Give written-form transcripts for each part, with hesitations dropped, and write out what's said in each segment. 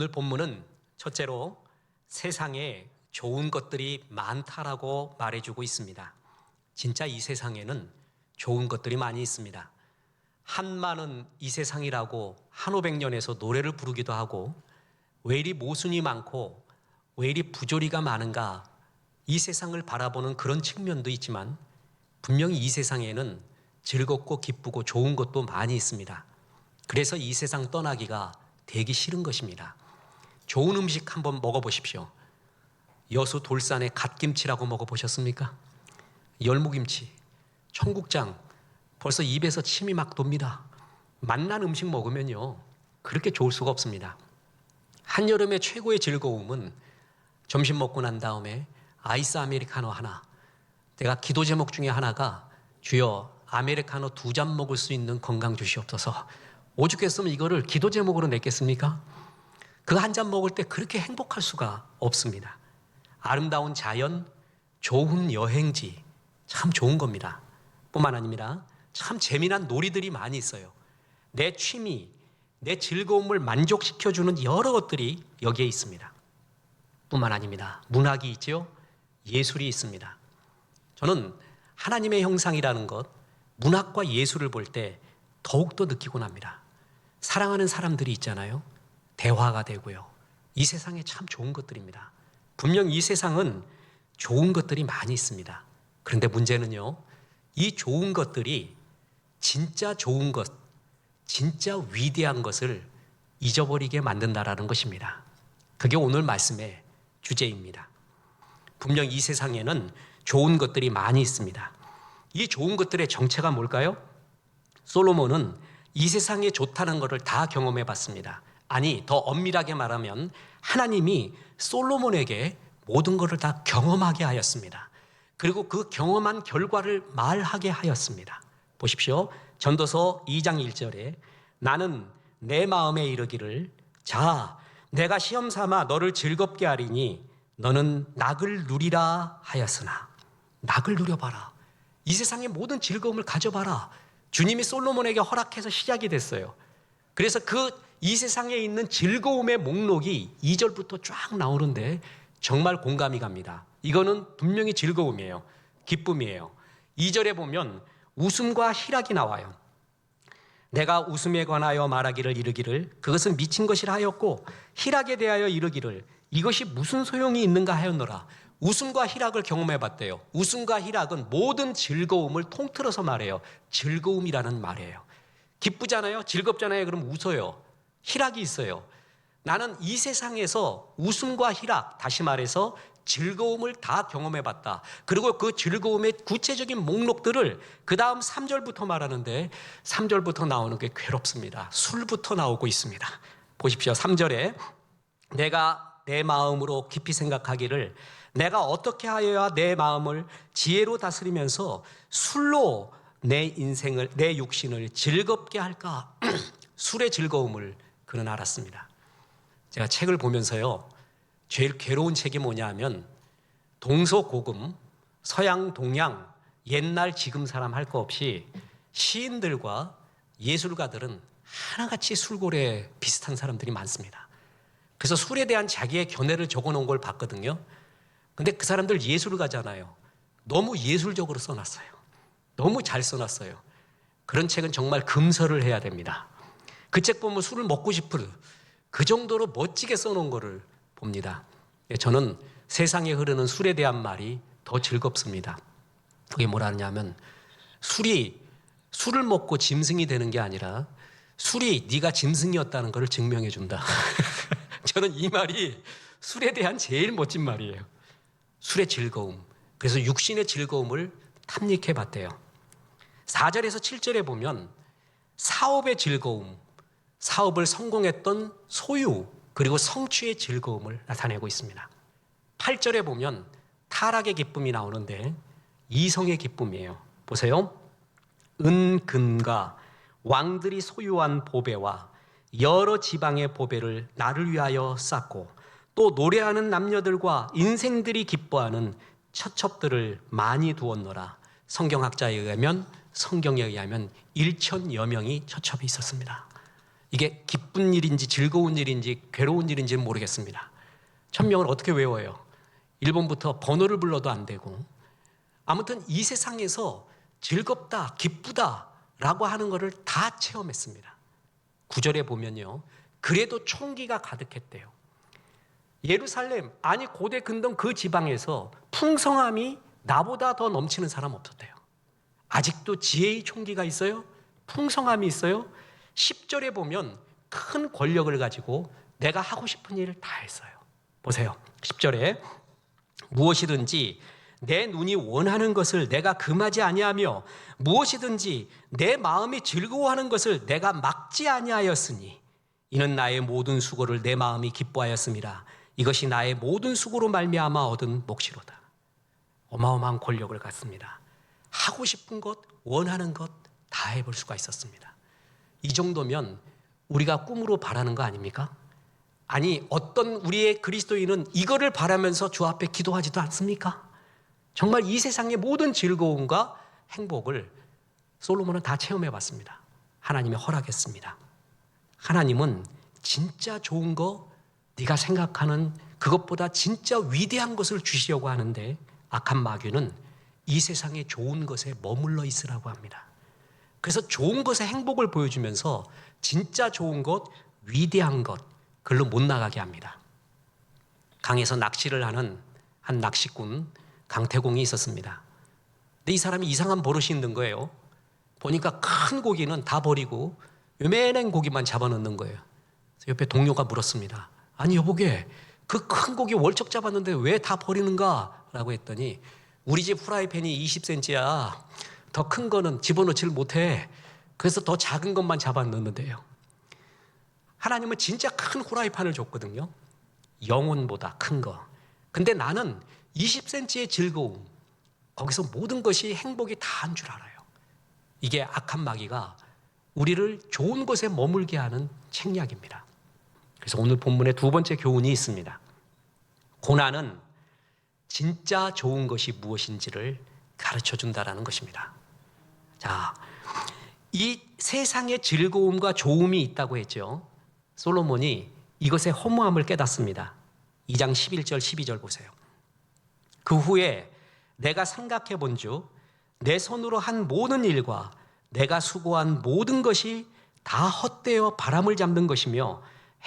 오늘 본문은 첫째로 세상에 좋은 것들이 많다라고 말해주고 있습니다. 진짜 이 세상에는 좋은 것들이 많이 있습니다. 한많은 이 세상이라고 한오백년에서 노래를 부르기도 하고, 왜 이리 모순이 많고 왜 이리 부조리가 많은가, 이 세상을 바라보는 그런 측면도 있지만 분명히 이 세상에는 즐겁고 기쁘고 좋은 것도 많이 있습니다. 그래서 이 세상 떠나기가 되기 싫은 것입니다. 좋은 음식 한번 먹어보십시오. 여수 돌산의 갓김치라고 먹어보셨습니까? 열무김치, 청국장, 벌써 입에서 침이 막 돕니다. 맛난 음식 먹으면요, 그렇게 좋을 수가 없습니다. 한여름의 최고의 즐거움은 점심 먹고 난 다음에 아이스 아메리카노 하나, 내가 기도 제목 중에 하나가 주여 아메리카노 2잔 먹을 수 있는 건강 주시옵소서. 오죽했으면 이거를 기도 제목으로 냈겠습니까? 그 한 잔 먹을 때 그렇게 행복할 수가 없습니다. 아름다운 자연, 좋은 여행지, 참 좋은 겁니다. 뿐만 아니라 참 재미난 놀이들이 많이 있어요. 내 취미, 내 즐거움을 만족시켜주는 여러 것들이 여기에 있습니다. 뿐만 아닙니다. 문학이 있죠. 예술이 있습니다. 저는 하나님의 형상이라는 것, 문학과 예술을 볼 때 더욱더 느끼곤 합니다. 사랑하는 사람들이 있잖아요. 대화가 되고요. 이 세상에 참 좋은 것들입니다. 분명 이 세상은 좋은 것들이 많이 있습니다. 그런데 문제는요, 이 좋은 것들이 진짜 좋은 것, 진짜 위대한 것을 잊어버리게 만든다라는 것입니다. 그게 오늘 말씀의 주제입니다. 분명 이 세상에는 좋은 것들이 많이 있습니다. 이 좋은 것들의 정체가 뭘까요? 솔로몬은 이 세상에 좋다는 것을 다 경험해 봤습니다. 아니, 더 엄밀하게 말하면 하나님이 솔로몬에게 모든 것을 다 경험하게 하였습니다. 그리고 그 경험한 결과를 말하게 하였습니다. 보십시오. 전도서 2장 1절에 나는 내 마음에 이르기를 자, 내가 시험 삼아 너를 즐겁게 하리니 너는 낙을 누리라 하였으나, 낙을 누려봐라. 이 세상의 모든 즐거움을 가져봐라. 주님이 솔로몬에게 허락해서 시작이 됐어요. 그래서 이 세상에 있는 즐거움의 목록이 2절부터 쫙 나오는데 정말 공감이 갑니다. 이거는 분명히 즐거움이에요. 기쁨이에요. 2절에 보면 웃음과 희락이 나와요. 내가 웃음에 관하여 말하기를 이르기를 그것은 미친 것이라 하였고, 희락에 대하여 이르기를 이것이 무슨 소용이 있는가 하였노라. 웃음과 희락을 경험해 봤대요. 웃음과 희락은 모든 즐거움을 통틀어서 말해요. 즐거움이라는 말이에요. 기쁘잖아요. 즐겁잖아요. 그럼 웃어요. 희락이 있어요. 나는 이 세상에서 웃음과 희락, 다시 말해서 즐거움을 다 경험해 봤다. 그리고 그 즐거움의 구체적인 목록들을 그 다음 3절부터 말하는데 3절부터 나오는 게 괴롭습니다. 술부터 나오고 있습니다. 보십시오. 3절에 내가 내 마음으로 깊이 생각하기를 내가 어떻게 하여야 내 마음을 지혜로 다스리면서 술로 내 인생을, 내 육신을 즐겁게 할까? 술의 즐거움을 그는 알았습니다. 제가 책을 보면서요, 제일 괴로운 책이 뭐냐 하면 동서고금, 서양, 동양, 옛날, 지금 사람 할 거 없이 시인들과 예술가들은 하나같이 술고래 비슷한 사람들이 많습니다. 그래서 술에 대한 자기의 견해를 적어놓은 걸 봤거든요. 근데 그 사람들 예술가잖아요. 너무 예술적으로 써놨어요. 너무 잘 써놨어요. 그런 책은 정말 금서를 해야 됩니다. 그 책 보면 술을 먹고 싶을 그 정도로 멋지게 써놓은 거를 봅니다. 저는 세상에 흐르는 술에 대한 말이 더 즐겁습니다. 그게 뭐라냐면 술을 먹고 짐승이 되는 게 아니라 술이 네가 짐승이었다는 걸 증명해 준다. 저는 이 말이 술에 대한 제일 멋진 말이에요. 술의 즐거움. 그래서 육신의 즐거움을 탐닉해 봤대요. 4절에서 7절에 보면 사업의 즐거움, 사업을 성공했던 소유, 그리고 성취의 즐거움을 나타내고 있습니다. 8절에 보면 타락의 기쁨이 나오는데 이성의 기쁨이에요. 보세요. 은금과 왕들이 소유한 보배와 여러 지방의 보배를 나를 위하여 쌓고 또 노래하는 남녀들과 인생들이 기뻐하는 처첩들을 많이 두었노라. 성경에 의하면 1,000여 명이 처첩이 있었습니다. 이게 기쁜 일인지 즐거운 일인지 괴로운 일인지는 모르겠습니다. 천명을 어떻게 외워요? 1번부터 번호를 불러도 안 되고. 아무튼 이 세상에서 즐겁다, 기쁘다라고 하는 것을 다 체험했습니다. 9절에 보면요, 그래도 총기가 가득했대요. 예루살렘, 아니 고대 근동 그 지방에서 풍성함이 나보다 더 넘치는 사람 없었대요. 아직도 지혜의 총기가 있어요. 풍성함이 있어요. 10절에 보면 큰 권력을 가지고 내가 하고 싶은 일을 다 했어요. 보세요. 10절에 무엇이든지 내 눈이 원하는 것을 내가 금하지 아니하며 무엇이든지 내 마음이 즐거워하는 것을 내가 막지 아니하였으니 이는 나의 모든 수고를 내 마음이 기뻐하였습니다. 이것이 나의 모든 수고로 말미암아 얻은 몫이로다. 어마어마한 권력을 갖습니다. 하고 싶은 것, 원하는 것 다 해볼 수가 있었습니다. 이 정도면 우리가 꿈으로 바라는 거 아닙니까? 아니, 어떤 우리의 그리스도인은 이거를 바라면서 주 앞에 기도하지도 않습니까? 정말 이 세상의 모든 즐거움과 행복을 솔로몬은 다 체험해 봤습니다. 하나님이 허락했습니다. 하나님은 진짜 좋은 거, 네가 생각하는 그것보다 진짜 위대한 것을 주시려고 하는데 악한 마귀는 이 세상의 좋은 것에 머물러 있으라고 합니다. 그래서 좋은 것의 행복을 보여주면서 진짜 좋은 것, 위대한 것, 글로 못 나가게 합니다. 강에서 낚시를 하는 한 낚시꾼 강태공이 있었습니다. 근데 이 사람이 이상한 버릇이 있는 거예요. 보니까 큰 고기는 다 버리고 요맨한 고기만 잡아넣는 거예요. 그래서 옆에 동료가 물었습니다. 아니 여보게, 그 큰 고기 월척 잡았는데 왜 다 버리는가? 라고 했더니 우리 집 프라이팬이 20cm야. 더 큰 거는 집어넣질 못해. 그래서 더 작은 것만 잡아넣는데요. 하나님은 진짜 큰 후라이팬을 줬거든요. 영혼보다 큰 거. 근데 나는 20cm의 즐거움, 거기서 모든 것이 행복이 다인 줄 알아요. 이게 악한 마귀가 우리를 좋은 곳에 머물게 하는 책략입니다. 그래서 오늘 본문에 두 번째 교훈이 있습니다. 고난은 진짜 좋은 것이 무엇인지를 가르쳐 준다라는 것입니다. 자, 이 세상에 즐거움과 좋음이 있다고 했죠. 솔로몬이 이것의 허무함을 깨닫습니다. 2장 11절 12절 보세요. 그 후에 내가 생각해 본즉 내 손으로 한 모든 일과 내가 수고한 모든 것이 다 헛되어 바람을 잡는 것이며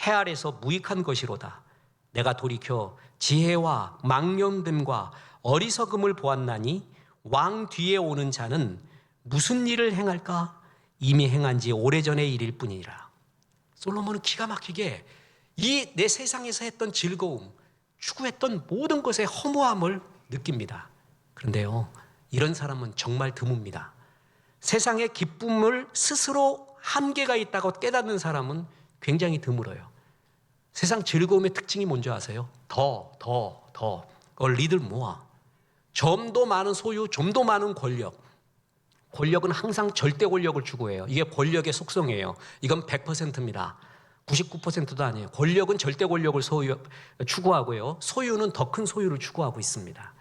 해 아래서 무익한 것이로다. 내가 돌이켜 지혜와 망령됨과 어리석음을 보았나니 왕 뒤에 오는 자는 무슨 일을 행할까? 이미 행한 지 오래전의 일일 뿐이라. 솔로몬은 기가 막히게 이 내 세상에서 했던 즐거움, 추구했던 모든 것의 허무함을 느낍니다. 그런데요, 이런 사람은 정말 드뭅니다. 세상의 기쁨을 스스로 한계가 있다고 깨닫는 사람은 굉장히 드물어요. 세상 즐거움의 특징이 뭔지 아세요? 더. 리들 모아. 좀 더 많은 소유, 좀 더 많은 권력. 권력은 항상 절대 권력을 추구해요. 이게 권력의 속성이에요. 이건 100%입니다. 99%도 아니에요. 권력은 절대 권력을 추구하고요. 소유는 더 큰 소유를 추구하고 있습니다.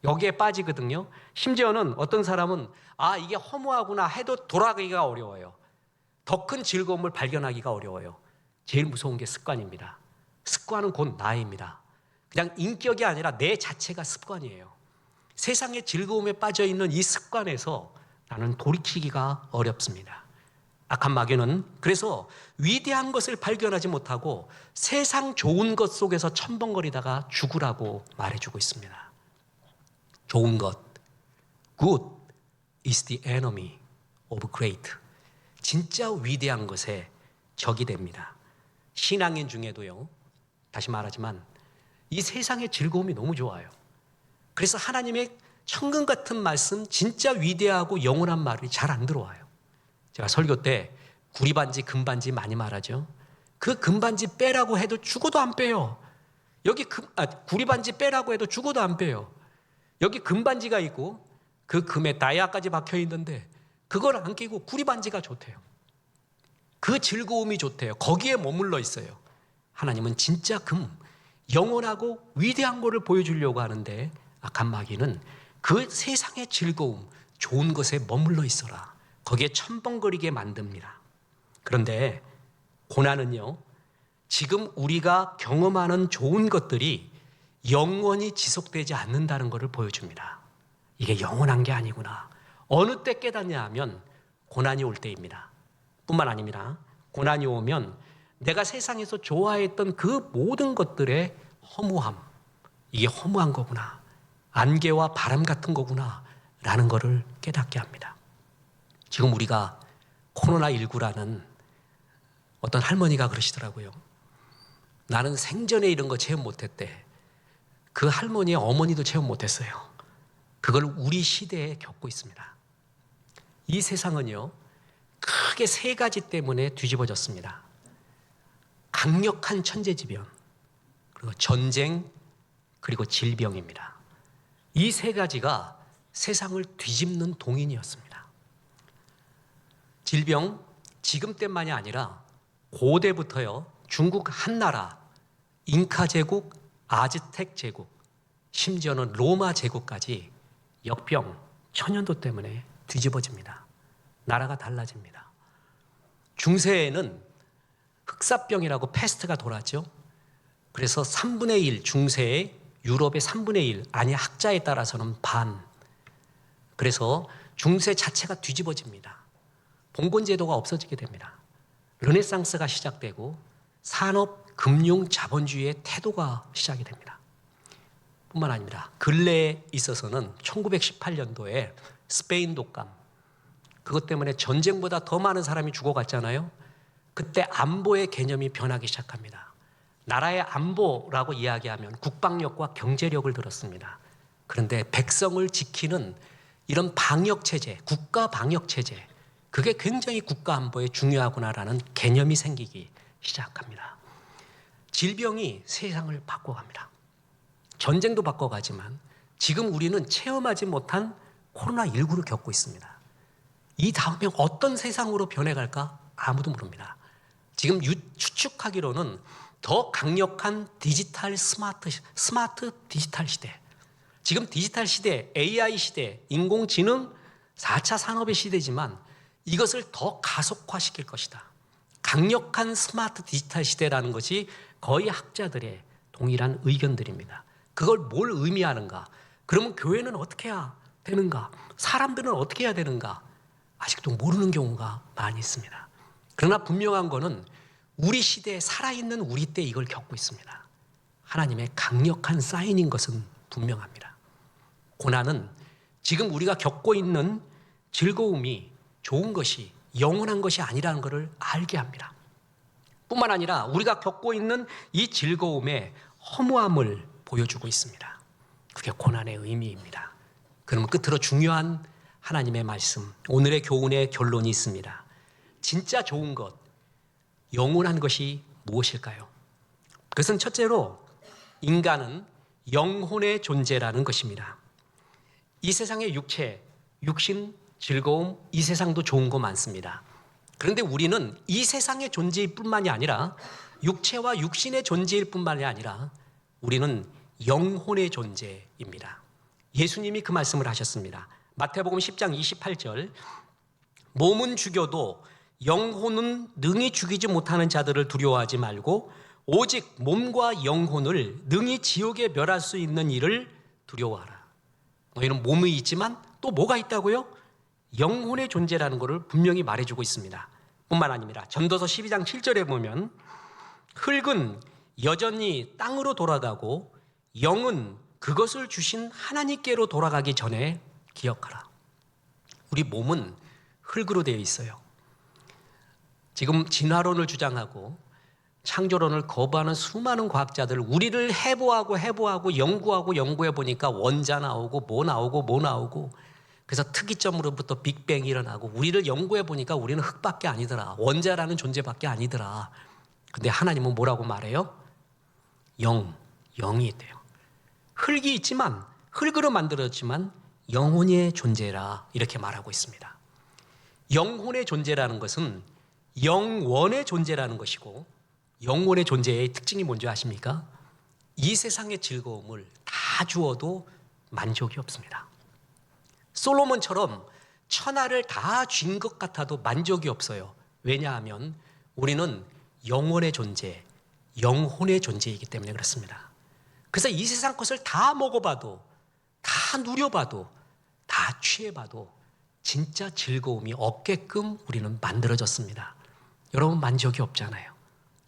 여기에 빠지거든요. 심지어는 어떤 사람은 이게 허무하구나 해도 돌아가기가 어려워요. 더 큰 즐거움을 발견하기가 어려워요. 제일 무서운 게 습관입니다. 습관은 곧 나입니다. 그냥 인격이 아니라 내 자체가 습관이에요. 세상의 즐거움에 빠져있는 이 습관에서 나는 돌이키기가 어렵습니다. 악한 마귀는 그래서 위대한 것을 발견하지 못하고 세상 좋은 것 속에서 첨벙거리다가 죽으라고 말해주고 있습니다. 좋은 것, good is the enemy of great. 진짜 위대한 것에 적이 됩니다. 신앙인 중에도요, 다시 말하지만 이 세상의 즐거움이 너무 좋아요. 그래서 하나님의 천금 같은 말씀, 진짜 위대하고 영원한 말이 잘 안 들어와요. 제가 설교 때 구리반지, 금반지 많이 말하죠. 그 금반지 빼라고 해도 죽어도 안 빼요. 여기 구리반지 빼라고 해도 죽어도 안 빼요. 여기 금반지가 있고 그 금에 다이아까지 박혀 있는데 그걸 안 끼고 구리반지가 좋대요. 그 즐거움이 좋대요. 거기에 머물러 있어요. 하나님은 진짜 영원하고 위대한 거를 보여주려고 하는데 악한 마귀는 그 세상의 즐거움, 좋은 것에 머물러 있어라. 거기에 첨벙거리게 만듭니다. 그런데 고난은요, 지금 우리가 경험하는 좋은 것들이 영원히 지속되지 않는다는 것을 보여줍니다. 이게 영원한 게 아니구나. 어느 때 깨닫냐 하면 고난이 올 때입니다. 뿐만 아닙니다. 고난이 오면 내가 세상에서 좋아했던 그 모든 것들의 허무함, 이게 허무한 거구나, 안개와 바람 같은 거구나 라는 것을 깨닫게 합니다. 지금 우리가 코로나19라는 어떤 할머니가 그러시더라고요. 나는 생전에 이런 거 체험 못했대. 그 할머니의 어머니도 체험 못했어요. 그걸 우리 시대에 겪고 있습니다. 이 세상은요, 크게 세 가지 때문에 뒤집어졌습니다. 강력한 천재지변, 그리고 전쟁, 그리고 질병입니다. 이 세 가지가 세상을 뒤집는 동인이었습니다. 질병, 지금 때만이 아니라 고대부터요, 중국 한나라, 잉카 제국, 아즈텍 제국, 심지어는 로마 제국까지 역병, 천연도 때문에 뒤집어집니다. 나라가 달라집니다. 중세에는 흑사병이라고 패스트가 돌았죠. 그래서 3분의 1, 중세의 유럽의 3분의 1, 아니 학자에 따라서는 반. 그래서 중세 자체가 뒤집어집니다. 봉건제도가 없어지게 됩니다. 르네상스가 시작되고 산업, 금융, 자본주의의 태도가 시작이 됩니다. 뿐만 아니라 근래에 있어서는 1918년도에 스페인 독감, 그것 때문에 전쟁보다 더 많은 사람이 죽어갔잖아요. 그때 안보의 개념이 변하기 시작합니다. 나라의 안보라고 이야기하면 국방력과 경제력을 들었습니다. 그런데 백성을 지키는 이런 방역체제, 국가 방역체제, 그게 굉장히 국가 안보에 중요하구나라는 개념이 생기기 시작합니다. 질병이 세상을 바꿔갑니다. 전쟁도 바꿔가지만 지금 우리는 체험하지 못한 코로나19를 겪고 있습니다. 이 다음에 어떤 세상으로 변해갈까 아무도 모릅니다. 지금 추측하기로는 더 강력한 디지털 스마트 디지털 시대, 지금 디지털 시대, AI 시대, 인공지능 4차 산업의 시대지만 이것을 더 가속화시킬 것이다. 강력한 스마트 디지털 시대라는 것이 거의 학자들의 동일한 의견들입니다. 그걸 뭘 의미하는가? 그러면 교회는 어떻게 해야 되는가? 사람들은 어떻게 해야 되는가? 아직도 모르는 경우가 많이 있습니다. 그러나 분명한 거는 우리 시대에 살아있는 우리 때 이걸 겪고 있습니다. 하나님의 강력한 사인인 것은 분명합니다. 고난은 지금 우리가 겪고 있는 즐거움이 좋은 것이, 영원한 것이 아니라는 것을 알게 합니다. 뿐만 아니라 우리가 겪고 있는 이 즐거움의 허무함을 보여주고 있습니다. 그게 고난의 의미입니다. 그러면 끝으로 중요한 하나님의 말씀, 오늘의 교훈의 결론이 있습니다. 진짜 좋은 것, 영원한 것이 무엇일까요? 그것은 첫째로 인간은 영혼의 존재라는 것입니다. 이 세상의 육체, 육신, 즐거움, 이 세상도 좋은 거 많습니다. 그런데 우리는 이 세상의 존재일 뿐만이 아니라 육체와 육신의 존재일 뿐만이 아니라 우리는 영혼의 존재입니다. 예수님이 그 말씀을 하셨습니다. 마태복음 10장 28절, 몸은 죽여도 영혼은 능히 죽이지 못하는 자들을 두려워하지 말고 오직 몸과 영혼을 능히 지옥에 멸할 수 있는 이를 두려워하라. 너희는 몸이 있지만 또 뭐가 있다고요? 영혼의 존재라는 것을 분명히 말해주고 있습니다. 뿐만 아니라 전도서 12장 7절에 보면 흙은 여전히 땅으로 돌아가고 영은 그것을 주신 하나님께로 돌아가기 전에 기억하라. 우리 몸은 흙으로 되어 있어요. 지금 진화론을 주장하고 창조론을 거부하는 수많은 과학자들, 우리를 해부하고 연구해 보니까 원자 나오고 뭐 나오고 그래서 특이점으로부터 빅뱅이 일어나고 우리를 연구해 보니까 우리는 흙밖에 아니더라. 원자라는 존재밖에 아니더라. 근데 하나님은 뭐라고 말해요? 영이 있대요. 흙이 있지만, 흙으로 만들어졌지만 영혼의 존재라 이렇게 말하고 있습니다. 영혼의 존재라는 것은 영원의 존재라는 것이고, 영혼의 존재의 특징이 뭔지 아십니까? 이 세상의 즐거움을 다 주어도 만족이 없습니다. 솔로몬처럼 천하를 다 쥔 것 같아도 만족이 없어요. 왜냐하면 우리는 영원의 존재, 영혼의 존재이기 때문에 그렇습니다. 그래서 이 세상 것을 다 먹어봐도, 다 누려봐도, 다 취해봐도 진짜 즐거움이 없게끔 우리는 만들어졌습니다. 여러분 만족이 없잖아요.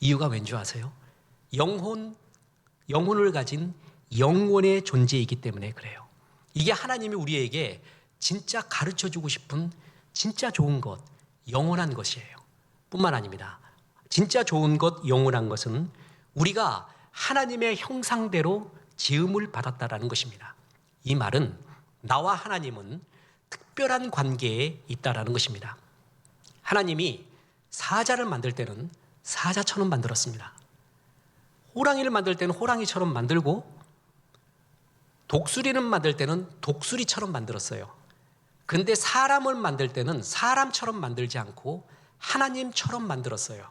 이유가 왠 줄 아세요? 영혼을 가진 영혼의 존재이기 때문에 그래요. 이게 하나님이 우리에게 진짜 가르쳐주고 싶은 진짜 좋은 것, 영원한 것이에요. 뿐만 아닙니다. 진짜 좋은 것, 영원한 것은 우리가 하나님의 형상대로 지음을 받았다라는 것입니다. 이 말은 나와 하나님은 특별한 관계에 있다라는 것입니다. 하나님이 사자를 만들 때는 사자처럼 만들었습니다. 호랑이를 만들 때는 호랑이처럼 만들고, 독수리를 만들 때는 독수리처럼 만들었어요. 근데 사람을 만들 때는 사람처럼 만들지 않고 하나님처럼 만들었어요.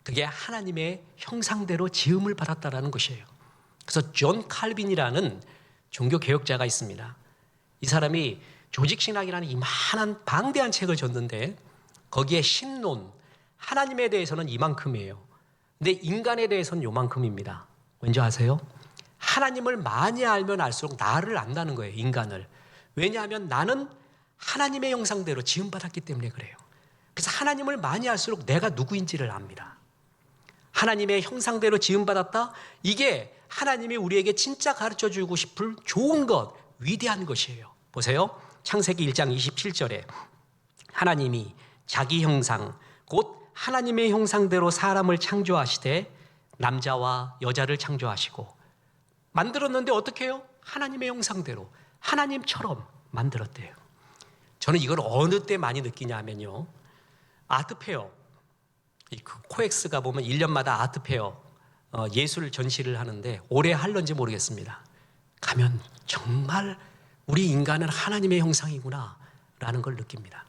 그게 하나님의 형상대로 지음을 받았다라는 것이에요. 그래서 존 칼빈이라는 종교개혁자가 있습니다. 이 사람이 조직신학이라는 이만한 방대한 책을 줬는데 거기에 신론, 하나님에 대해서는 이만큼이에요. 근데 인간에 대해서는 요만큼입니다. 왠지 아세요? 하나님을 많이 알면 알수록 나를 안다는 거예요, 인간을. 왜냐하면 나는 하나님의 형상대로 지음받았기 때문에 그래요. 그래서 하나님을 많이 알수록 내가 누구인지를 압니다. 하나님의 형상대로 지음받았다? 이게 하나님이 우리에게 진짜 가르쳐주고 싶을 좋은 것, 위대한 것이에요. 보세요. 창세기 1장 27절에 하나님이 자기 형상, 곧 하나님의 형상대로 사람을 창조하시되 남자와 여자를 창조하시고, 만들었는데 어떻게 해요? 하나님의 형상대로, 하나님처럼 만들었대요. 저는 이걸 어느 때 많이 느끼냐면요, 아트페어, 그 코엑스가 보면 1년마다 아트페어 예술 전시를 하는데 올해 할런지 모르겠습니다. 가면 정말 우리 인간은 하나님의 형상이구나 라는 걸 느낍니다.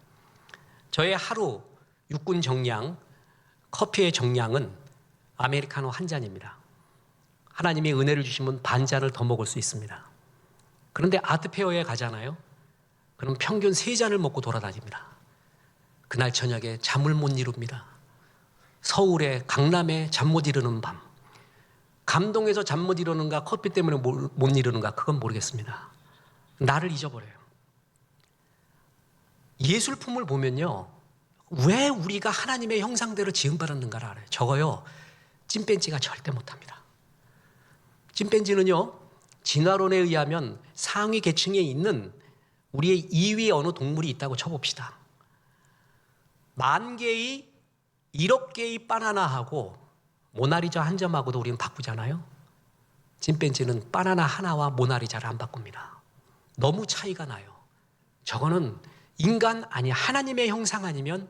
저의 하루 육군 정량, 커피의 정량은 아메리카노 한 잔입니다. 하나님이 은혜를 주시면 반 잔을 더 먹을 수 있습니다. 그런데 아트페어에 가잖아요. 그럼 평균 3잔을 먹고 돌아다닙니다. 그날 저녁에 잠을 못 이룹니다. 서울에, 강남에 잠 못 이루는 밤. 감동해서 잠 못 이루는가, 커피 때문에 못 이루는가, 그건 모르겠습니다. 나를 잊어버려요. 예술품을 보면요, 왜 우리가 하나님의 형상대로 지음받았는가를 알아요. 저거요, 찐뺀지가 절대 못합니다. 찐뺀지는요, 진화론에 의하면 상위 계층에 있는 우리의 2위 어느 동물이 있다고 쳐봅시다. 10,000개의 1억 개의 바나나하고 모나리자 한 점하고도 우리는 바꾸잖아요. 찐뺀지는 바나나 하나와 모나리자를 안 바꿉니다. 너무 차이가 나요. 저거는 인간 아니 하나님의 형상 아니면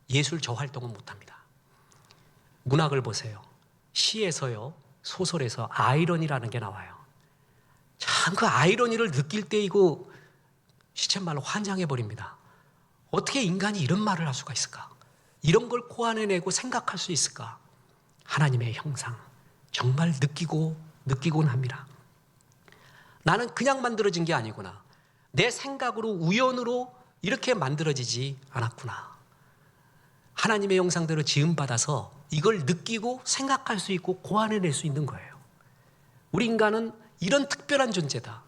예술 저 활동은 못합니다. 문학을 보세요. 시에서요, 소설에서 아이러니라는 게 나와요. 참 그 아이러니를 느낄 때 이거 시쳇말로 환장해버립니다. 어떻게 인간이 이런 말을 할 수가 있을까? 이런 걸 코안해내고 생각할 수 있을까? 하나님의 형상 정말 느끼곤 합니다. 나는 그냥 만들어진 게 아니구나. 내 생각으로 우연으로 이렇게 만들어지지 않았구나. 하나님의 형상대로 지음받아서 이걸 느끼고 생각할 수 있고 고안해낼 수 있는 거예요. 우리 인간은 이런 특별한 존재다.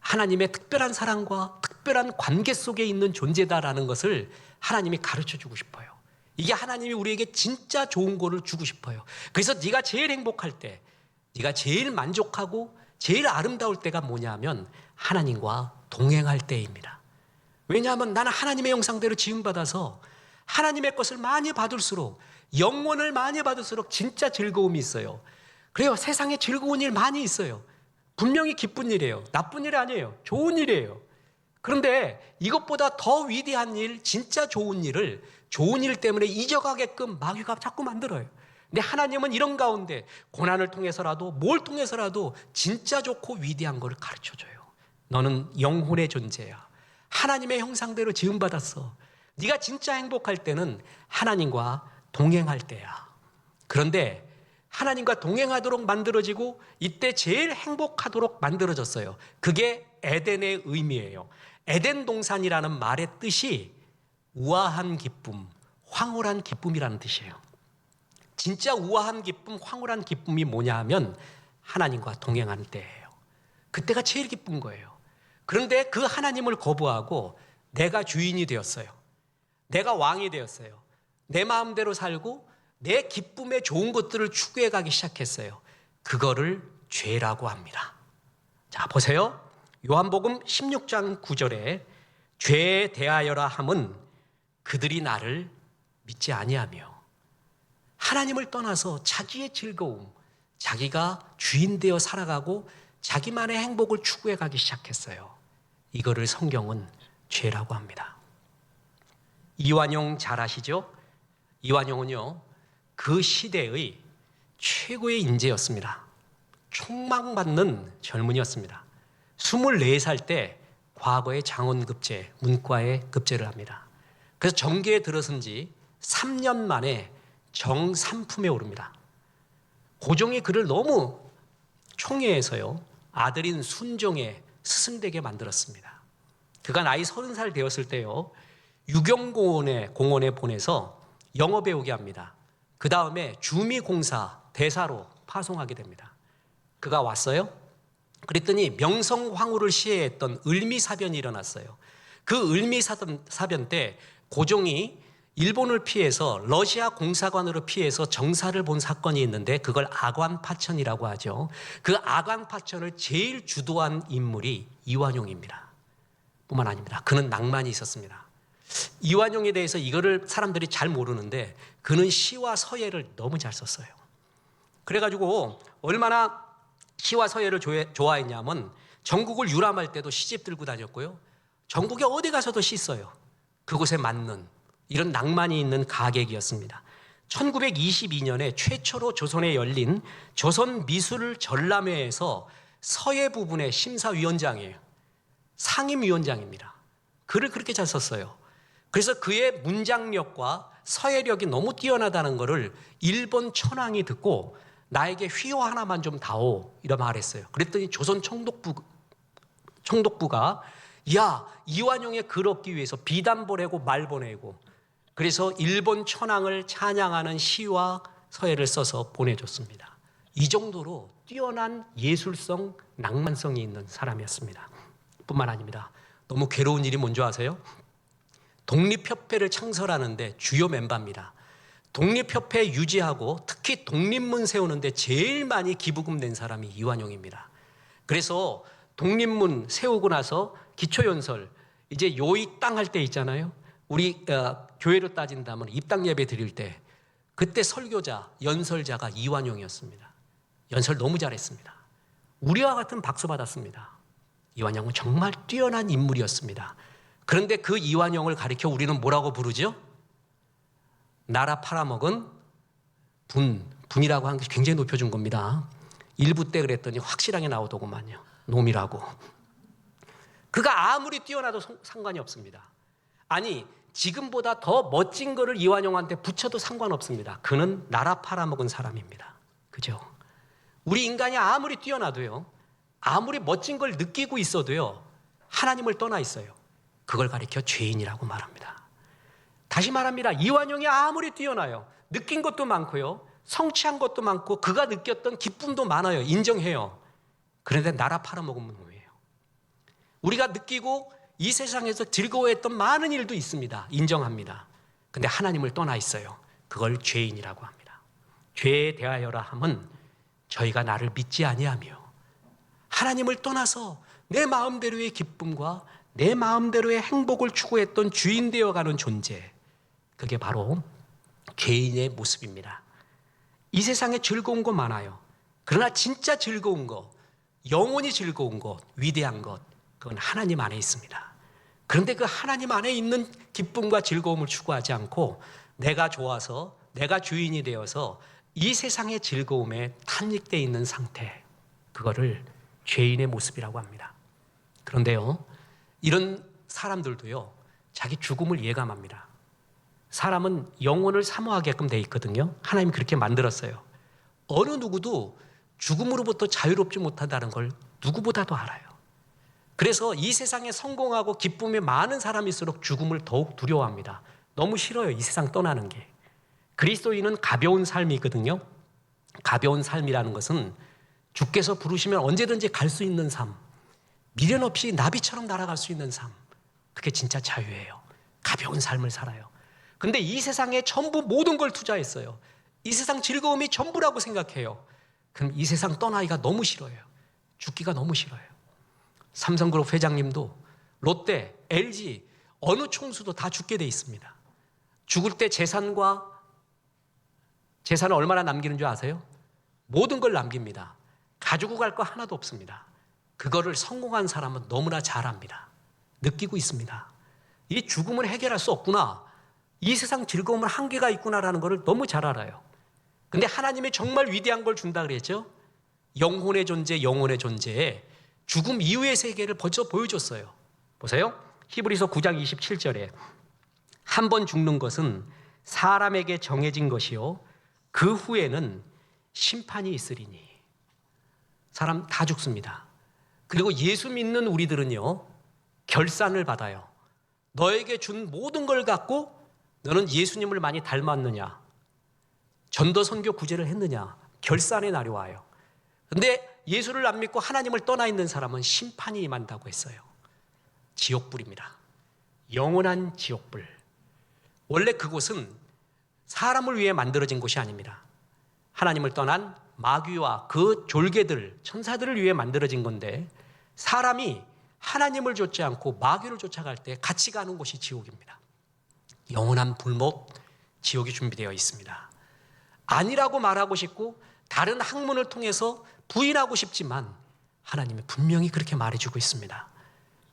하나님의 특별한 사랑과 특별한 관계 속에 있는 존재다라는 것을 하나님이 가르쳐주고 싶어요. 이게 하나님이 우리에게 진짜 좋은 거를 주고 싶어요. 그래서 네가 제일 행복할 때, 네가 제일 만족하고 제일 아름다울 때가 뭐냐면 하나님과 동행할 때입니다. 왜냐하면 나는 하나님의 형상대로 지음받아서 하나님의 것을 많이 받을수록, 영원을 많이 받을수록 진짜 즐거움이 있어요. 그래요. 세상에 즐거운 일 많이 있어요. 분명히 기쁜 일이에요. 나쁜 일이 아니에요. 좋은 일이에요. 그런데 이것보다 더 위대한 일, 진짜 좋은 일을 좋은 일 때문에 잊어가게끔 마귀가 자꾸 만들어요. 근데 하나님은 이런 가운데 고난을 통해서라도 뭘 통해서라도 진짜 좋고 위대한 걸 가르쳐줘요. 너는 영혼의 존재야. 하나님의 형상대로 지음받았어. 네가 진짜 행복할 때는 하나님과 동행할 때야. 그런데 하나님과 동행하도록 만들어지고 이때 제일 행복하도록 만들어졌어요. 그게 에덴의 의미예요. 에덴 동산이라는 말의 뜻이 우아한 기쁨, 황홀한 기쁨이라는 뜻이에요. 진짜 우아한 기쁨, 황홀한 기쁨이 뭐냐 하면 하나님과 동행하는 때예요. 그때가 제일 기쁜 거예요. 그런데 그 하나님을 거부하고 내가 주인이 되었어요. 내가 왕이 되었어요. 내 마음대로 살고 내 기쁨의 좋은 것들을 추구해 가기 시작했어요. 그거를 죄라고 합니다. 자, 보세요. 요한복음 16장 9절에 죄에 대하여라 함은 그들이 나를 믿지 아니하며 하나님을 떠나서 자기의 즐거움, 자기가 주인 되어 살아가고 자기만의 행복을 추구해 가기 시작했어요. 이거를 성경은 죄라고 합니다. 이완용 잘 아시죠? 이완용은요, 그 시대의 최고의 인재였습니다. 촉망받는 젊은이였습니다. 24살 때 과거에 장원급제, 문과에 급제를 합니다. 그래서 정계에 들어선 지 3년 만에 정삼품에 오릅니다. 고종이 그를 너무 총애해서요, 아들인 순종의 스승되게 만들었습니다. 그가 나이 30살 되었을 때요, 유경공원에 보내서 영어 배우게 합니다. 그 다음에 주미공사 대사로 파송하게 됩니다. 그가 왔어요. 그랬더니 명성황후를 시해했던 을미사변이 일어났어요. 그 을미사변 때 고종이 일본을 피해서 러시아 공사관으로 피해서 정사를 본 사건이 있는데 그걸 아관파천이라고 하죠. 그 아관파천을 제일 주도한 인물이 이완용입니다. 뿐만 아닙니다. 그는 낭만이 있었습니다. 이완용에 대해서 이거를 사람들이 잘 모르는데 그는 시와 서예를 너무 잘 썼어요. 그래가지고 얼마나 시와 서예를 좋아했냐면 전국을 유람할 때도 시집 들고 다녔고요. 전국에 어디 가서도 시 써요. 그곳에 맞는 이런 낭만이 있는 가객이었습니다. 1922년에 최초로 조선에 열린 조선미술전람회에서 서예 부분의 심사위원장이에요. 상임위원장입니다. 글을 그렇게 잘 썼어요. 그래서 그의 문장력과 서예력이 너무 뛰어나다는 것을 일본 천황이 듣고 나에게 휘호 하나만 좀 다오 이런 말을 했어요. 그랬더니 조선 총독부가 야, 이완용의 글 얻기 위해서 비단 보내고 말 보내고 그래서 일본 천황을 찬양하는 시와 서예를 써서 보내줬습니다. 이 정도로 뛰어난 예술성, 낭만성이 있는 사람이었습니다. 뿐만 아닙니다. 너무 괴로운 일이 뭔지 아세요? 독립협회를 창설하는데 주요 멤버입니다. 독립협회 유지하고 특히 독립문 세우는데 제일 많이 기부금 낸 사람이 이완용입니다. 그래서 독립문 세우고 나서 기초연설, 이제 요이 땅 할 때 있잖아요. 우리 교회로 따진다면 입당 예배 드릴 때 그때 설교자, 연설자가 이완용이었습니다. 연설 너무 잘했습니다. 우리와 같은 박수 받았습니다. 이완용은 정말 뛰어난 인물이었습니다. 그런데 그 이완용을 가리켜 우리는 뭐라고 부르죠? 나라 팔아먹은 분이라고 하는 게 굉장히 높여준 겁니다. 일부 때 그랬더니 확실하게 나오더구만요. 놈이라고. 그가 아무리 뛰어나도 상관이 없습니다. 아니, 지금보다 더 멋진 거를 이완용한테 붙여도 상관없습니다. 그는 나라 팔아먹은 사람입니다. 그죠? 우리 인간이 아무리 뛰어나도요, 아무리 멋진 걸 느끼고 있어도요, 하나님을 떠나 있어요. 그걸 가리켜 죄인이라고 말합니다. 다시 말합니다. 이완용이 아무리 뛰어나요, 느낀 것도 많고요, 성취한 것도 많고 그가 느꼈던 기쁨도 많아요. 인정해요. 그런데 나라 팔아먹으면 뭐예요? 우리가 느끼고 이 세상에서 즐거워했던 많은 일도 있습니다. 인정합니다. 근데 하나님을 떠나 있어요. 그걸 죄인이라고 합니다. 죄에 대하여라 함은 저희가 나를 믿지 아니하며 하나님을 떠나서 내 마음대로의 기쁨과 내 마음대로의 행복을 추구했던 주인 되어가는 존재, 그게 바로 죄인의 모습입니다. 이 세상에 즐거운 거 많아요. 그러나 진짜 즐거운 것, 영원히 즐거운 것, 위대한 것, 그건 하나님 안에 있습니다. 그런데 그 하나님 안에 있는 기쁨과 즐거움을 추구하지 않고 내가 좋아서 내가 주인이 되어서 이 세상의 즐거움에 탄닉되어 있는 상태, 그거를 죄인의 모습이라고 합니다. 그런데요, 이런 사람들도요, 자기 죽음을 예감합니다. 사람은 영혼을 사모하게끔 돼 있거든요. 하나님이 그렇게 만들었어요. 어느 누구도 죽음으로부터 자유롭지 못하다는 걸 누구보다도 알아요. 그래서 이 세상에 성공하고 기쁨이 많은 사람일수록 죽음을 더욱 두려워합니다. 너무 싫어요, 이 세상 떠나는 게. 그리스도인은 가벼운 삶이거든요. 가벼운 삶이라는 것은 주께서 부르시면 언제든지 갈 수 있는 삶, 미련 없이 나비처럼 날아갈 수 있는 삶, 그게 진짜 자유예요. 가벼운 삶을 살아요. 근데 이 세상에 전부 모든 걸 투자했어요. 이 세상 즐거움이 전부라고 생각해요. 그럼 이 세상 떠나기가 너무 싫어요. 죽기가 너무 싫어요. 삼성그룹 회장님도 롯데, LG 어느 총수도 다 죽게 돼 있습니다. 죽을 때 재산을 얼마나 남기는 줄 아세요? 모든 걸 남깁니다. 가지고 갈 거 하나도 없습니다. 그거를 성공한 사람은 너무나 잘 압니다. 느끼고 있습니다. 이 죽음을 해결할 수 없구나. 이 세상 즐거움은 한계가 있구나라는 것을 너무 잘 알아요. 근데 하나님이 정말 위대한 걸 준다 그랬죠? 영혼의 존재에 죽음 이후의 세계를 벌써 보여줬어요. 보세요. 히브리서 9장 27절에 한 번 죽는 것은 사람에게 정해진 것이요 그 후에는 심판이 있으리니. 사람 다 죽습니다. 그리고 예수 믿는 우리들은요 결산을 받아요. 너에게 준 모든 걸 갖고 너는 예수님을 많이 닮았느냐, 전도 선교 구제를 했느냐, 결산의 날이 와요. 근데 예수를 안 믿고 하나님을 떠나 있는 사람은 심판이 임한다고 했어요. 지옥불입니다. 영원한 지옥불. 원래 그곳은 사람을 위해 만들어진 곳이 아닙니다. 하나님을 떠난 마귀와 그 졸개들, 천사들을 위해 만들어진 건데 사람이 하나님을 쫓지 않고 마귀를 쫓아갈 때 같이 가는 곳이 지옥입니다. 영원한 불목, 지옥이 준비되어 있습니다. 아니라고 말하고 싶고 다른 학문을 통해서 부인하고 싶지만 하나님이 분명히 그렇게 말해주고 있습니다.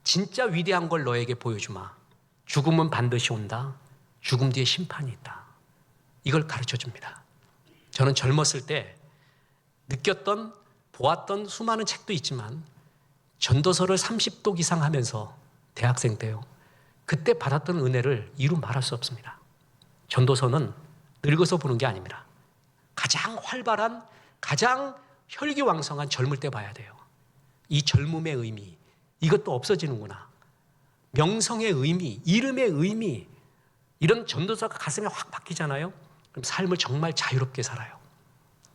진짜 위대한 걸 너에게 보여주마. 죽음은 반드시 온다. 죽음 뒤에 심판이 있다. 이걸 가르쳐줍니다. 저는 젊었을 때 느꼈던, 보았던 수많은 책도 있지만 전도서를 30독 이상 하면서 대학생 때요. 그때 받았던 은혜를 이루 말할 수 없습니다. 전도서는 늙어서 보는 게 아닙니다. 가장 활발한, 가장 혈기왕성한 젊을 때 봐야 돼요. 이 젊음의 의미, 이것도 없어지는구나. 명성의 의미, 이름의 의미, 이런 전도서가 가슴에 확 박히잖아요. 그럼 삶을 정말 자유롭게 살아요.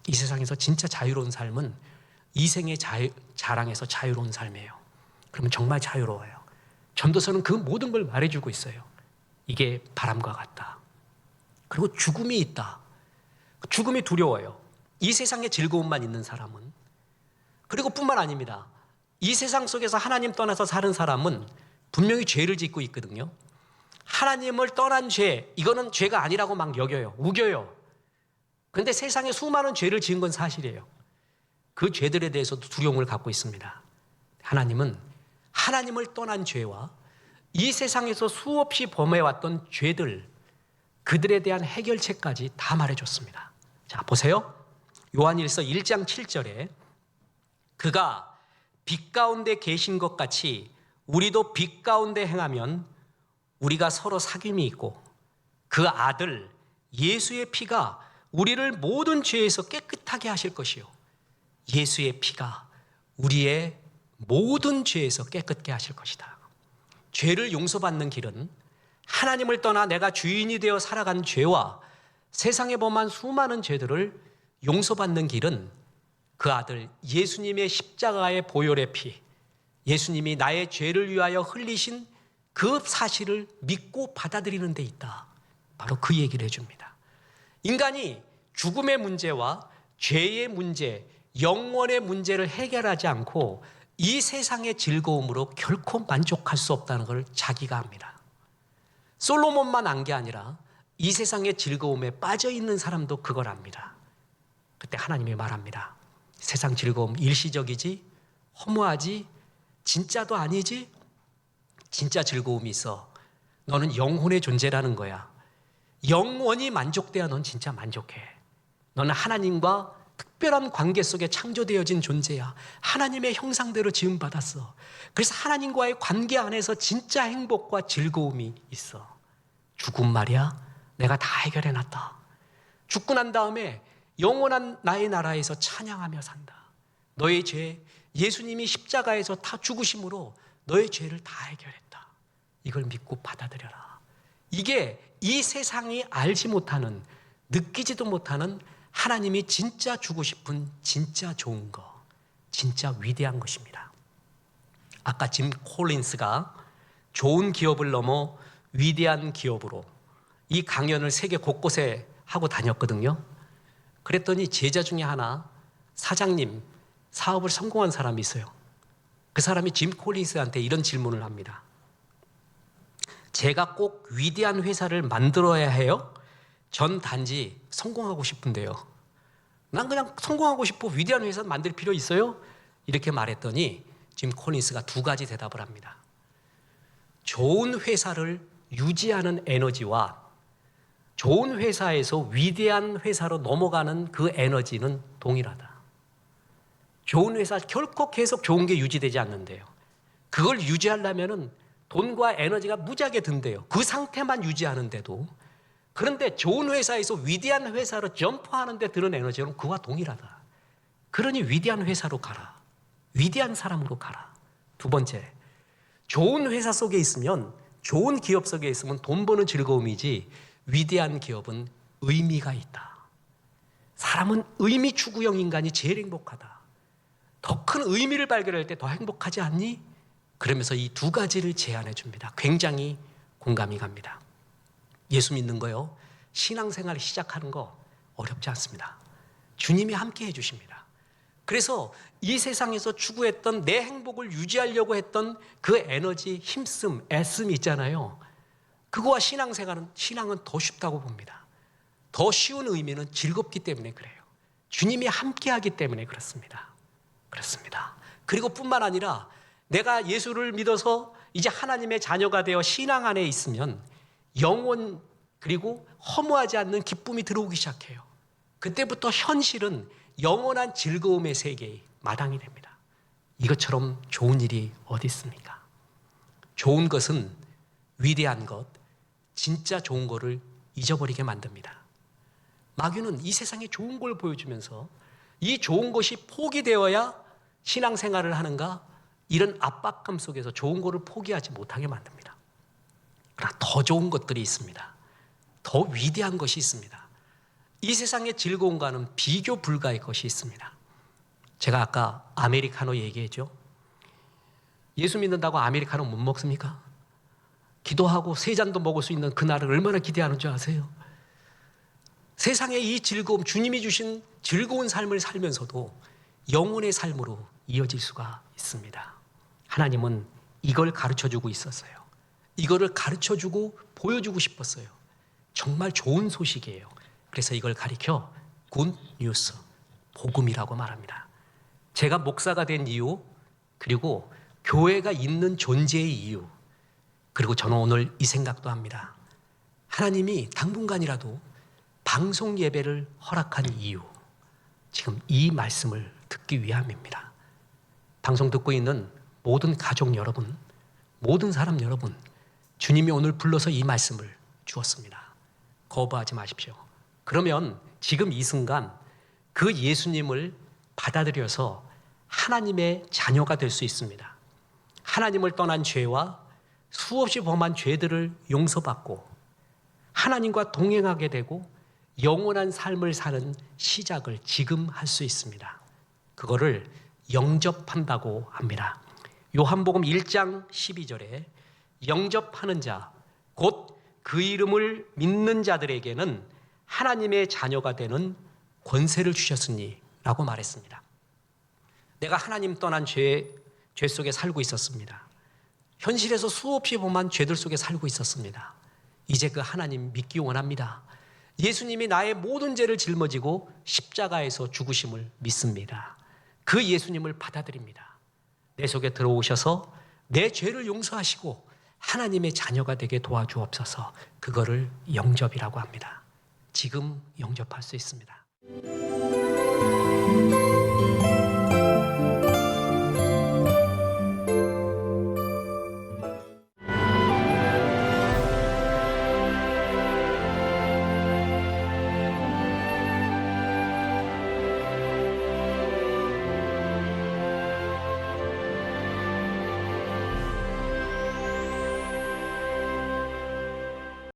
이 세상에서 진짜 자유로운 삶은 이생의 자랑에서 자유로운 삶이에요. 그러면 정말 자유로워요. 전도서는 그 모든 걸 말해주고 있어요. 이게 바람과 같다. 그리고 죽음이 있다. 죽음이 두려워요. 이 세상에 즐거움만 있는 사람은. 그리고 뿐만 아닙니다. 이 세상 속에서 하나님 떠나서 사는 사람은 분명히 죄를 짓고 있거든요. 하나님을 떠난 죄, 이거는 죄가 아니라고 막 여겨요. 우겨요. 그런데 세상에 수많은 죄를 지은 건 사실이에요. 그 죄들에 대해서도 두려움을 갖고 있습니다. 하나님은 하나님을 떠난 죄와 이 세상에서 수없이 범해왔던 죄들, 그들에 대한 해결책까지 다 말해줬습니다. 자, 보세요. 요한일서 1장 7절에 그가 빛 가운데 계신 것 같이 우리도 빛 가운데 행하면 우리가 서로 사귐이 있고 그 아들 예수의 피가 우리를 모든 죄에서 깨끗하게 하실 것이요. 예수의 피가 우리의 모든 죄에서 깨끗게 하실 것이다. 죄를 용서받는 길은 하나님을 떠나 내가 주인이 되어 살아간 죄와 세상에 범한 수많은 죄들을 용서받는 길은 그 아들 예수님의 십자가의 보혈의 피, 예수님이 나의 죄를 위하여 흘리신 그 사실을 믿고 받아들이는 데 있다. 바로 그 얘기를 해줍니다. 인간이 죽음의 문제와 죄의 문제, 영원의 문제를 해결하지 않고 이 세상의 즐거움으로 결코 만족할 수 없다는 걸 자기가 압니다. 솔로몬만 안 게 아니라 이 세상의 즐거움에 빠져 있는 사람도 그걸 압니다. 그때 하나님이 말합니다. 세상 즐거움 일시적이지, 허무하지, 진짜도 아니지. 진짜 즐거움이 있어. 너는 영혼의 존재라는 거야. 영원히 만족돼야 넌 진짜 만족해. 너는 하나님과 특별한 관계 속에 창조되어진 존재야. 하나님의 형상대로 지음받았어. 그래서 하나님과의 관계 안에서 진짜 행복과 즐거움이 있어. 죽음 말이야, 내가 다 해결해놨다. 죽고 난 다음에 영원한 나의 나라에서 찬양하며 산다. 너의 죄, 예수님이 십자가에서 다 죽으심으로 너의 죄를 다 해결했다. 이걸 믿고 받아들여라. 이게 이 세상이 알지 못하는 느끼지도 못하는 하나님이 진짜 주고 싶은 진짜 좋은 거, 진짜 위대한 것입니다. 아까 짐 콜린스가 좋은 기업을 넘어 위대한 기업으로 이 강연을 세계 곳곳에 하고 다녔거든요. 그랬더니 제자 중에 하나, 사장님, 사업을 성공한 사람이 있어요. 그 사람이 짐 콜린스한테 이런 질문을 합니다. 제가 꼭 위대한 회사를 만들어야 해요? 전 단지 성공하고 싶은데요. 난 그냥 성공하고 싶어. 위대한 회사 만들 필요 있어요? 이렇게 말했더니 짐 콜린스가 두 가지 대답을 합니다. 좋은 회사를 유지하는 에너지와 좋은 회사에서 위대한 회사로 넘어가는 그 에너지는 동일하다. 좋은 회사 결코 계속 좋은 게 유지되지 않는데요. 그걸 유지하려면 돈과 에너지가 무지하게 든대요. 그 상태만 유지하는데도. 그런데 좋은 회사에서 위대한 회사로 점프하는 데 드는 에너지는 그와 동일하다. 그러니 위대한 회사로 가라. 위대한 사람으로 가라. 두 번째, 좋은 회사 속에 있으면, 좋은 기업 속에 있으면 돈 버는 즐거움이지 위대한 기업은 의미가 있다. 사람은 의미 추구형 인간이 제일 행복하다. 더 큰 의미를 발견할 때 더 행복하지 않니? 그러면서 이 두 가지를 제안해 줍니다. 굉장히 공감이 갑니다. 예수 믿는 거요, 신앙생활 시작하는 거 어렵지 않습니다. 주님이 함께 해주십니다. 그래서 이 세상에서 추구했던 내 행복을 유지하려고 했던 그 에너지, 힘씀, 애씀이 있잖아요. 그거와 신앙은 더 쉽다고 봅니다. 더 쉬운 의미는 즐겁기 때문에 그래요. 주님이 함께하기 때문에 그렇습니다. 그리고 뿐만 아니라 내가 예수를 믿어서 이제 하나님의 자녀가 되어 신앙 안에 있으면 영원 그리고 허무하지 않는 기쁨이 들어오기 시작해요. 그때부터 현실은 영원한 즐거움의 세계의 마당이 됩니다. 이것처럼 좋은 일이 어디 있습니까? 좋은 것은 위대한 것, 진짜 좋은 거를 잊어버리게 만듭니다. 마귀는 이 세상에 좋은 걸 보여주면서 이 좋은 것이 포기되어야 신앙생활을 하는가, 이런 압박감 속에서 좋은 거를 포기하지 못하게 만듭니다. 그러나 더 좋은 것들이 있습니다. 더 위대한 것이 있습니다. 이 세상의 즐거움과는 비교 불가의 것이 있습니다. 제가 아까 아메리카노 얘기했죠. 예수 믿는다고 아메리카노 못 먹습니까? 기도하고 세 잔도 먹을 수 있는 그날을 얼마나 기대하는 줄 아세요? 세상의 이 즐거움, 주님이 주신 즐거운 삶을 살면서도 영혼의 삶으로 이어질 수가 있습니다. 하나님은 이걸 가르쳐주고 있었어요. 이거를 가르쳐주고 보여주고 싶었어요. 정말 좋은 소식이에요. 그래서 이걸 가리켜 굿 뉴스, 복음이라고 말합니다. 제가 목사가 된 이유, 그리고 교회가 있는 존재의 이유, 그리고 저는 오늘 이 생각도 합니다. 하나님이 당분간이라도 방송 예배를 허락한 이유, 지금 이 말씀을 듣기 위함입니다. 방송 듣고 있는 모든 가족 여러분, 모든 사람 여러분, 주님이 오늘 불러서 이 말씀을 주었습니다. 거부하지 마십시오. 그러면 지금 이 순간 그 예수님을 받아들여서 하나님의 자녀가 될 수 있습니다. 하나님을 떠난 죄와 수없이 범한 죄들을 용서받고 하나님과 동행하게 되고 영원한 삶을 사는 시작을 지금 할 수 있습니다. 그거를 영접한다고 합니다. 요한복음 1장 12절에 영접하는 자, 곧 그 이름을 믿는 자들에게는 하나님의 자녀가 되는 권세를 주셨으니 라고 말했습니다. 내가 하나님 떠난 죄 속에 살고 있었습니다. 현실에서 수없이 범한 죄들 속에 살고 있었습니다. 이제 그 하나님 믿기 원합니다. 예수님이 나의 모든 죄를 짊어지고 십자가에서 죽으심을 믿습니다. 그 예수님을 받아들입니다. 내 속에 들어오셔서 내 죄를 용서하시고 하나님의 자녀가 되게 도와주옵소서. 그거를 영접이라고 합니다. 지금 영접할 수 있습니다.